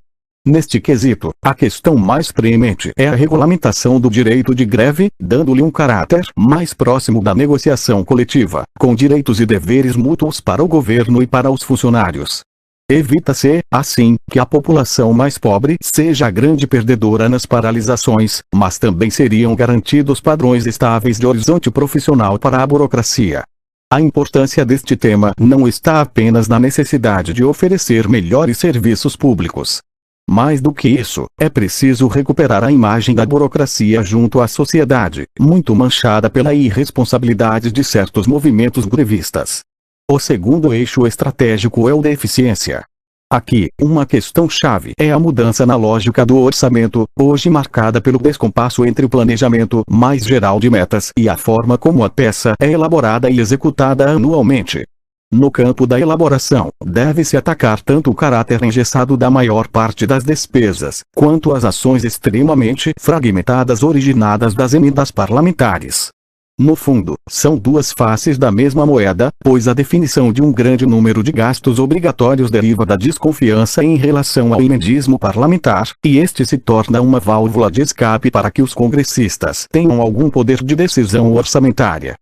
Neste quesito, a questão mais preemente é a regulamentação do direito de greve, dando-lhe um caráter mais próximo da negociação coletiva, com direitos e deveres mútuos para o governo e para os funcionários. Evita-se, assim, que a população mais pobre seja a grande perdedora nas paralisações, mas também seriam garantidos padrões estáveis de horizonte profissional para a burocracia. A importância deste tema não está apenas na necessidade de oferecer melhores serviços públicos. Mais do que isso, é preciso recuperar a imagem da burocracia junto à sociedade, muito manchada pela irresponsabilidade de certos movimentos grevistas. O segundo eixo estratégico é o da eficiência. Aqui, uma questão-chave é a mudança na lógica do orçamento, hoje marcada pelo descompasso entre o planejamento mais geral de metas e a forma como a peça é elaborada e executada anualmente. No campo da elaboração, deve-se atacar tanto o caráter engessado da maior parte das despesas, quanto as ações extremamente fragmentadas originadas das emendas parlamentares. No fundo, são duas faces da mesma moeda, pois a definição de um grande número de gastos obrigatórios deriva da desconfiança em relação ao emendismo parlamentar, e este se torna uma válvula de escape para que os congressistas tenham algum poder de decisão orçamentária.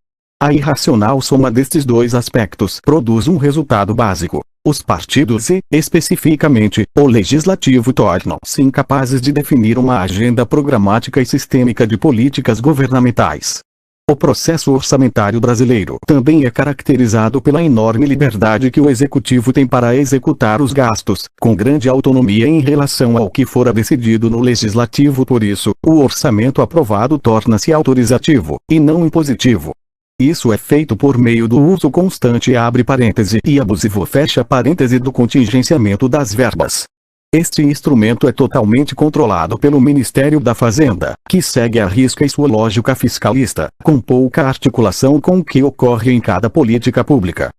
A irracional soma destes dois aspectos produz um resultado básico. Os partidos e, especificamente, o legislativo tornam-se incapazes de definir uma agenda programática e sistêmica de políticas governamentais. O processo orçamentário brasileiro também é caracterizado pela enorme liberdade que o executivo tem para executar os gastos, com grande autonomia em relação ao que fora decidido no legislativo. Por isso, o orçamento aprovado torna-se autorizativo, e não impositivo. Isso é feito por meio do uso constante abre parêntese e abusivo fecha parêntese do contingenciamento das verbas. Este instrumento é totalmente controlado pelo Ministério da Fazenda, que segue à risca em sua lógica fiscalista, com pouca articulação com o que ocorre em cada política pública.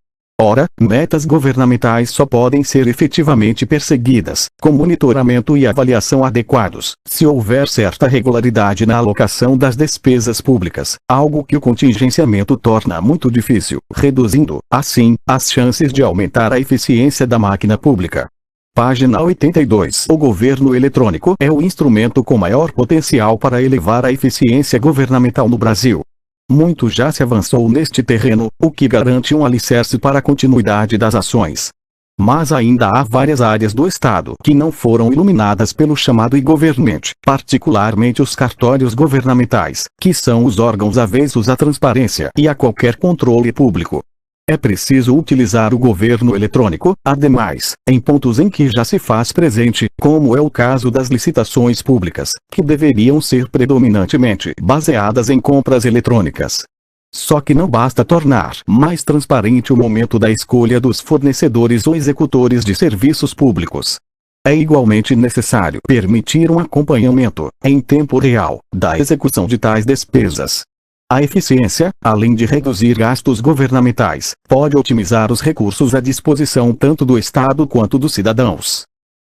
Ora, metas governamentais só podem ser efetivamente perseguidas, com monitoramento e avaliação adequados, se houver certa regularidade na alocação das despesas públicas, algo que o contingenciamento torna muito difícil, reduzindo, assim, as chances de aumentar a eficiência da máquina pública. Página 82. O governo eletrônico é o instrumento com maior potencial para elevar a eficiência governamental no Brasil. Muito já se avançou neste terreno, o que garante um alicerce para a continuidade das ações. Mas ainda há várias áreas do Estado que não foram iluminadas pelo chamado e-government, particularmente os cartórios governamentais, que são os órgãos avessos à transparência e a qualquer controle público. É preciso utilizar o governo eletrônico, ademais, em pontos em que já se faz presente, como é o caso das licitações públicas, que deveriam ser predominantemente baseadas em compras eletrônicas. Só que não basta tornar mais transparente o momento da escolha dos fornecedores ou executores de serviços públicos. É igualmente necessário permitir um acompanhamento, em tempo real, da execução de tais despesas. A eficiência, além de reduzir gastos governamentais, pode otimizar os recursos à disposição tanto do Estado quanto dos cidadãos.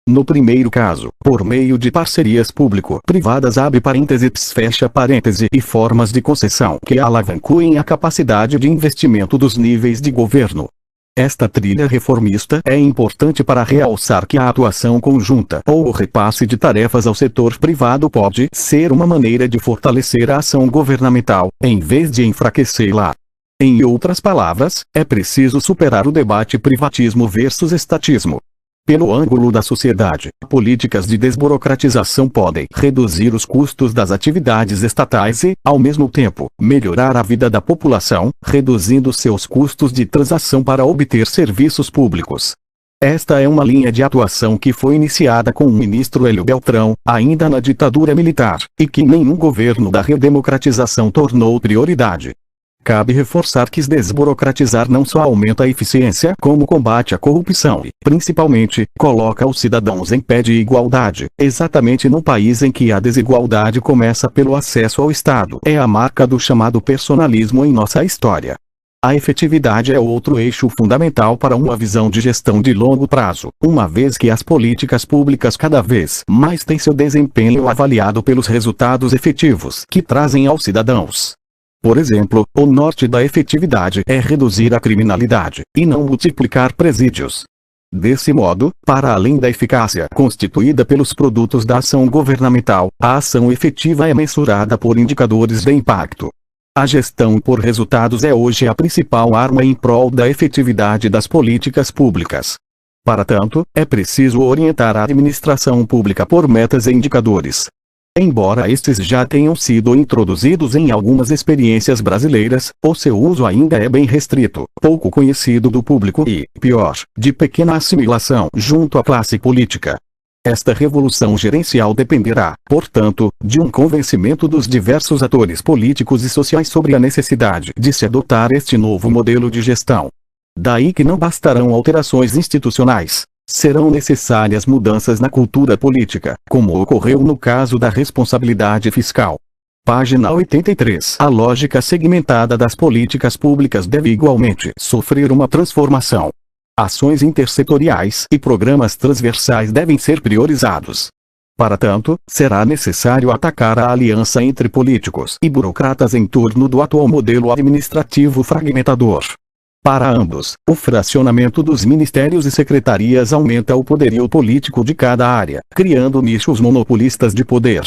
No primeiro caso, por meio de parcerias público-privadas fecha parêntese e formas de concessão que alavanquem a capacidade de investimento dos níveis de governo. Esta trilha reformista é importante para realçar que a atuação conjunta ou o repasse de tarefas ao setor privado pode ser uma maneira de fortalecer a ação governamental, em vez de enfraquecê-la. Em outras palavras, é preciso superar o debate privatismo versus estatismo. Pelo ângulo da sociedade, políticas de desburocratização podem reduzir os custos das atividades estatais e, ao mesmo tempo, melhorar a vida da população, reduzindo seus custos de transação para obter serviços públicos. Esta é uma linha de atuação que foi iniciada com o ministro Hélio Beltrão, ainda na ditadura militar, e que nenhum governo da redemocratização tornou prioridade. Cabe reforçar que desburocratizar não só aumenta a eficiência, como combate a corrupção e, principalmente, coloca os cidadãos em pé de igualdade, exatamente num país em que a desigualdade começa pelo acesso ao Estado. É a marca do chamado personalismo em nossa história. A efetividade é outro eixo fundamental para uma visão de gestão de longo prazo, uma vez que as políticas públicas cada vez mais têm seu desempenho avaliado pelos resultados efetivos que trazem aos cidadãos. Por exemplo, o norte da efetividade é reduzir a criminalidade, e não multiplicar presídios. Desse modo, para além da eficácia constituída pelos produtos da ação governamental, a ação efetiva é mensurada por indicadores de impacto. A gestão por resultados é hoje a principal arma em prol da efetividade das políticas públicas. Para tanto, é preciso orientar a administração pública por metas e indicadores. Embora estes já tenham sido introduzidos em algumas experiências brasileiras, o seu uso ainda é bem restrito, pouco conhecido do público e, pior, de pequena assimilação junto à classe política. Esta revolução gerencial dependerá, portanto, de um convencimento dos diversos atores políticos e sociais sobre a necessidade de se adotar este novo modelo de gestão. Daí que não bastarão alterações institucionais. Serão necessárias mudanças na cultura política, como ocorreu no caso da responsabilidade fiscal. Página 83. A lógica segmentada das políticas públicas deve igualmente sofrer uma transformação. Ações intersetoriais e programas transversais devem ser priorizados. Para tanto, será necessário atacar a aliança entre políticos e burocratas em torno do atual modelo administrativo fragmentador. Para ambos, o fracionamento dos ministérios e secretarias aumenta o poderio político de cada área, criando nichos monopolistas de poder.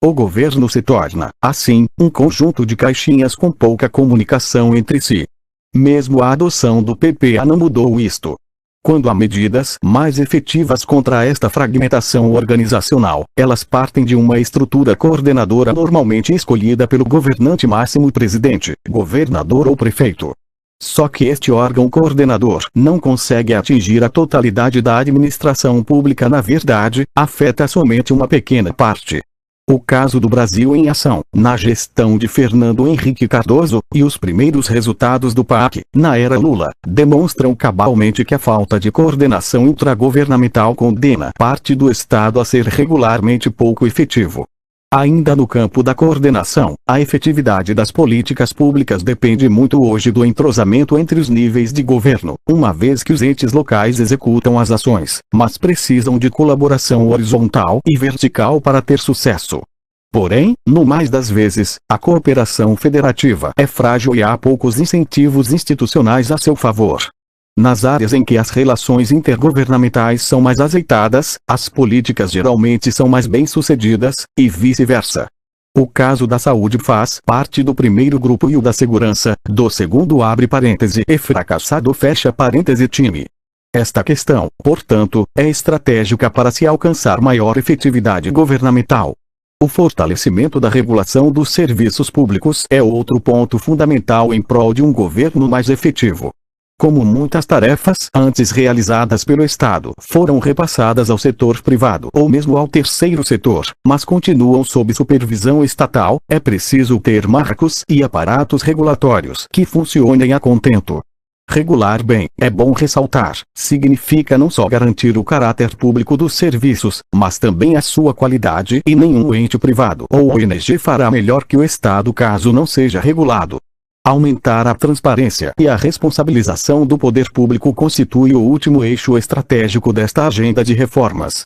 O governo se torna, assim, um conjunto de caixinhas com pouca comunicação entre si. Mesmo a adoção do PPA não mudou isto. Quando há medidas mais efetivas contra esta fragmentação organizacional, elas partem de uma estrutura coordenadora normalmente escolhida pelo governante máximo presidente, governador ou prefeito. Só que este órgão coordenador não consegue atingir a totalidade da administração pública. Na verdade, afeta somente uma pequena parte. O caso do Brasil em ação, na gestão de Fernando Henrique Cardoso, e os primeiros resultados do PAC, na era Lula, demonstram cabalmente que a falta de coordenação intragovernamental condena parte do Estado a ser regularmente pouco efetivo. Ainda no campo da coordenação, a efetividade das políticas públicas depende muito hoje do entrosamento entre os níveis de governo, uma vez que os entes locais executam as ações, mas precisam de colaboração horizontal e vertical para ter sucesso. Porém, no mais das vezes, a cooperação federativa é frágil e há poucos incentivos institucionais a seu favor. Nas áreas em que as relações intergovernamentais são mais azeitadas, as políticas geralmente são mais bem-sucedidas, e vice-versa. O caso da saúde faz parte do primeiro grupo e o da segurança, do segundo e fracassado time. Esta questão, portanto, é estratégica para se alcançar maior efetividade governamental. O fortalecimento da regulação dos serviços públicos é outro ponto fundamental em prol de um governo mais efetivo. Como muitas tarefas antes realizadas pelo Estado foram repassadas ao setor privado ou mesmo ao terceiro setor, mas continuam sob supervisão estatal, é preciso ter marcos e aparatos regulatórios que funcionem a contento. Regular bem, é bom ressaltar, significa não só garantir o caráter público dos serviços, mas também a sua qualidade, e nenhum ente privado ou ONG fará melhor que o Estado caso não seja regulado. Aumentar a transparência e a responsabilização do poder público constitui o último eixo estratégico desta agenda de reformas.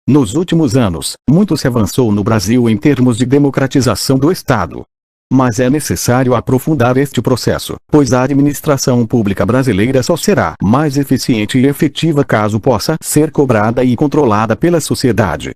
Nos últimos anos, muito se avançou no Brasil em termos de democratização do Estado. Mas é necessário aprofundar este processo, pois a administração pública brasileira só será mais eficiente e efetiva caso possa ser cobrada e controlada pela sociedade.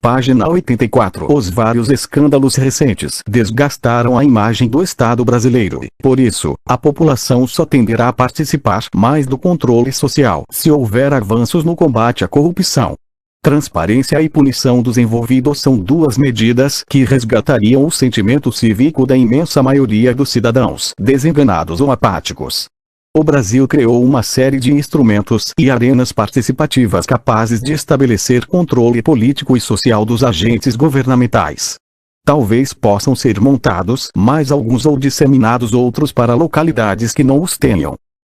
Página 84. Os vários escândalos recentes desgastaram a imagem do Estado brasileiro. Por isso, a população só tenderá a participar mais do controle social se houver avanços no combate à corrupção. Transparência e punição dos envolvidos são duas medidas que resgatariam o sentimento cívico da imensa maioria dos cidadãos desenganados ou apáticos. O Brasil criou uma série de instrumentos e arenas participativas capazes de estabelecer controle político e social dos agentes governamentais. Talvez possam ser montados mais alguns ou disseminados outros para localidades que não os tenham.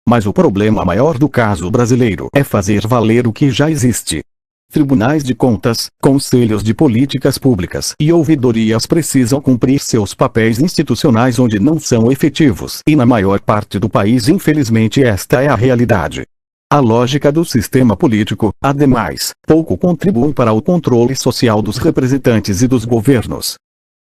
Mas o problema maior do caso brasileiro é fazer valer o que já existe. Tribunais de contas, conselhos de políticas públicas e ouvidorias precisam cumprir seus papéis institucionais onde não são efetivos, e na maior parte do país infelizmente esta é a realidade. A lógica do sistema político, ademais, pouco contribui para o controle social dos representantes e dos governos.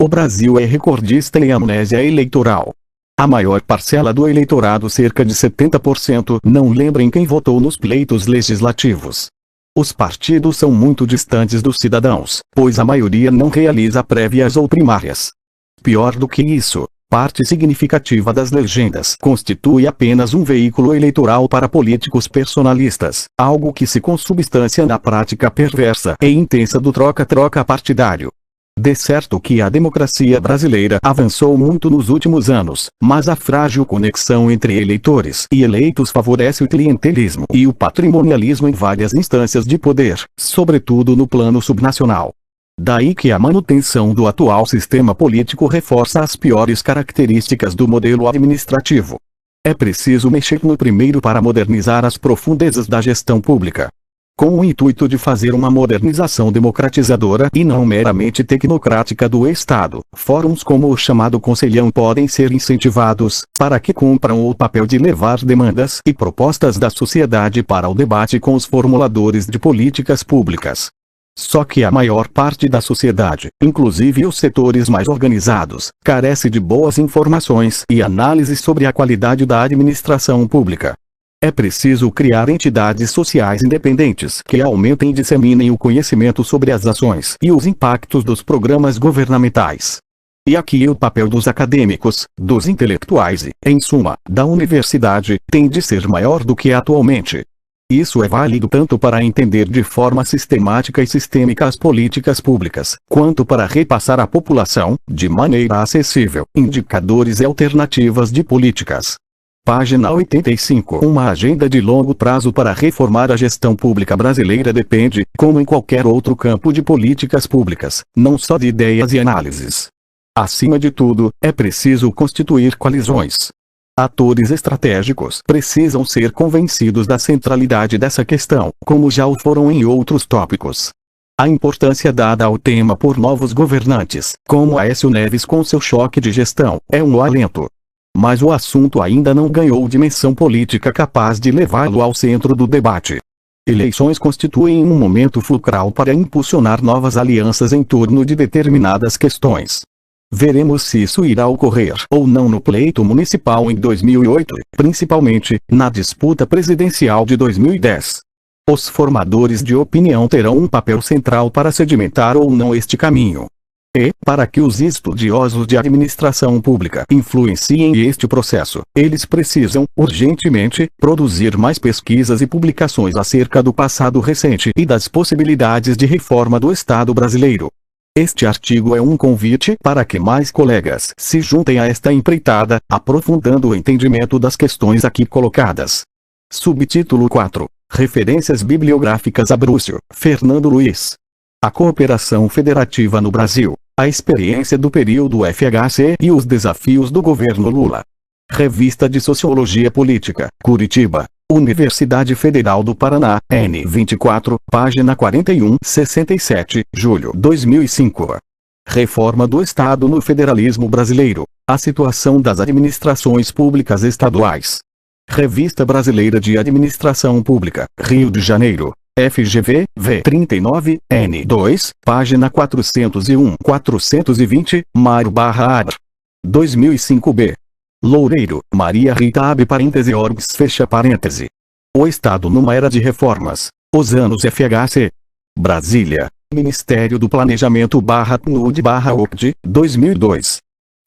O Brasil é recordista em amnésia eleitoral. A maior parcela do eleitorado, cerca de 70%, não lembra em quem votou nos pleitos legislativos. Os partidos são muito distantes dos cidadãos, pois a maioria não realiza prévias ou primárias. Pior do que isso, parte significativa das legendas constitui apenas um veículo eleitoral para políticos personalistas, algo que se consubstancia na prática perversa e intensa do troca-troca partidário. De certo que a democracia brasileira avançou muito nos últimos anos, mas a frágil conexão entre eleitores e eleitos favorece o clientelismo e o patrimonialismo em várias instâncias de poder, sobretudo no plano subnacional. Daí que a manutenção do atual sistema político reforça as piores características do modelo administrativo. É preciso mexer no primeiro para modernizar as profundezas da gestão pública. Com o intuito de fazer uma modernização democratizadora e não meramente tecnocrática do Estado, fóruns como o chamado Conselhão podem ser incentivados, para que cumpram o papel de levar demandas e propostas da sociedade para o debate com os formuladores de políticas públicas. Só que a maior parte da sociedade, inclusive os setores mais organizados, carece de boas informações e análises sobre a qualidade da administração pública. É preciso criar entidades sociais independentes que aumentem e disseminem o conhecimento sobre as ações e os impactos dos programas governamentais. E aqui o papel dos acadêmicos, dos intelectuais e, em suma, da universidade, tem de ser maior do que atualmente. Isso é válido tanto para entender de forma sistemática e sistêmica as políticas públicas, quanto para repassar à população, de maneira acessível, indicadores e alternativas de políticas. Página 85. Uma agenda de longo prazo para reformar a gestão pública brasileira depende, como em qualquer outro campo de políticas públicas, não só de ideias e análises. Acima de tudo, é preciso constituir coalizões. Atores estratégicos precisam ser convencidos da centralidade dessa questão, como já o foram em outros tópicos. A importância dada ao tema por novos governantes, como Aécio Neves com seu choque de gestão, é um alento. Mas o assunto ainda não ganhou dimensão política capaz de levá-lo ao centro do debate. Eleições constituem um momento fulcral para impulsionar novas alianças em torno de determinadas questões. Veremos se isso irá ocorrer ou não no pleito municipal em 2008, principalmente na disputa presidencial de 2010. Os formadores de opinião terão um papel central para sedimentar ou não este caminho. E, para que os estudiosos de administração pública influenciem este processo, eles precisam, urgentemente, produzir mais pesquisas e publicações acerca do passado recente e das possibilidades de reforma do Estado brasileiro. Este artigo é um convite para que mais colegas se juntem a esta empreitada, aprofundando o entendimento das questões aqui colocadas. Subtítulo 4. Referências bibliográficas. Abrúcio, Fernando Luiz. A cooperação federativa no Brasil, a experiência do período FHC e os desafios do governo Lula. Revista de Sociologia Política, Curitiba, Universidade Federal do Paraná, N24, página 41, 67, julho 2005. Reforma do Estado no federalismo brasileiro, a situação das administrações públicas estaduais. Revista Brasileira de Administração Pública, Rio de Janeiro, FGV, V39, N2, página 401-420, Maio/AR. 2005b. Loureiro, Maria Rita abre parêntese orgs fecha parêntese. O Estado numa era de reformas, os anos FHC. Brasília, Ministério do Planejamento/PNUD/OCDE, 2002.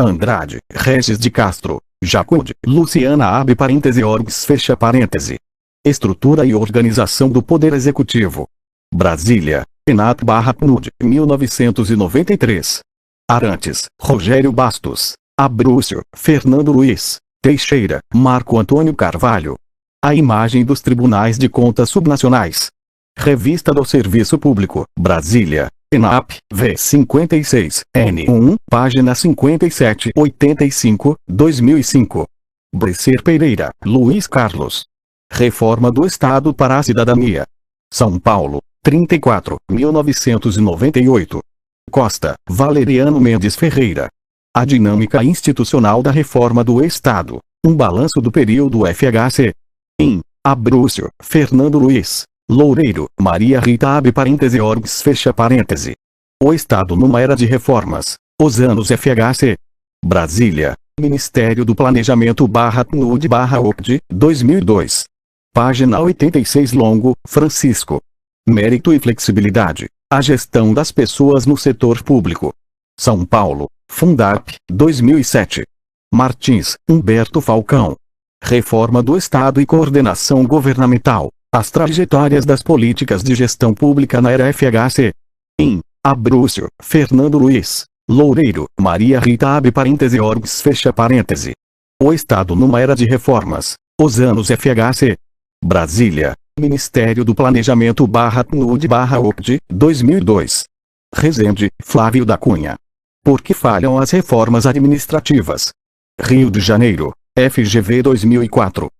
Andrade, Regis de Castro, Jacude, Luciana abre parêntese orgs fecha parêntese. Estrutura e organização do Poder Executivo. Brasília, ENAT/PNUD, 1993. Arantes, Rogério Bastos, Abrúcio, Fernando Luiz, Teixeira, Marco Antônio Carvalho. A imagem dos Tribunais de Contas Subnacionais. Revista do Serviço Público, Brasília, ENAP, V56, N1, página 57-85, 2005. Bresser Pereira, Luiz Carlos. Reforma do Estado para a Cidadania. São Paulo, 34, 1998. Costa, Valeriano Mendes Ferreira. A dinâmica institucional da reforma do Estado, um balanço do período FHC. Em Abrúcio, Fernando Luiz, Loureiro, Maria Rita abre parêntese orgs fecha parêntese. O Estado numa era de reformas, os anos FHC. Brasília, Ministério do Planejamento/PNUD/OCDE, 2002. Página 86 longo, Francisco. Mérito e flexibilidade, a gestão das pessoas no setor público. São Paulo, Fundarp, 2007. Martins, Humberto Falcão. Reforma do Estado e coordenação governamental, as trajetórias das políticas de gestão pública na era FHC. Em Abrúcio, Fernando Luiz, Loureiro, Maria Rita abre parêntese orgs fecha parêntese. O Estado numa era de reformas, os anos FHC. Brasília, Ministério do Planejamento/PNUD/OCDE, 2002. Rezende, Flávio da Cunha. Por que falham as reformas administrativas? Rio de Janeiro, FGV 2004.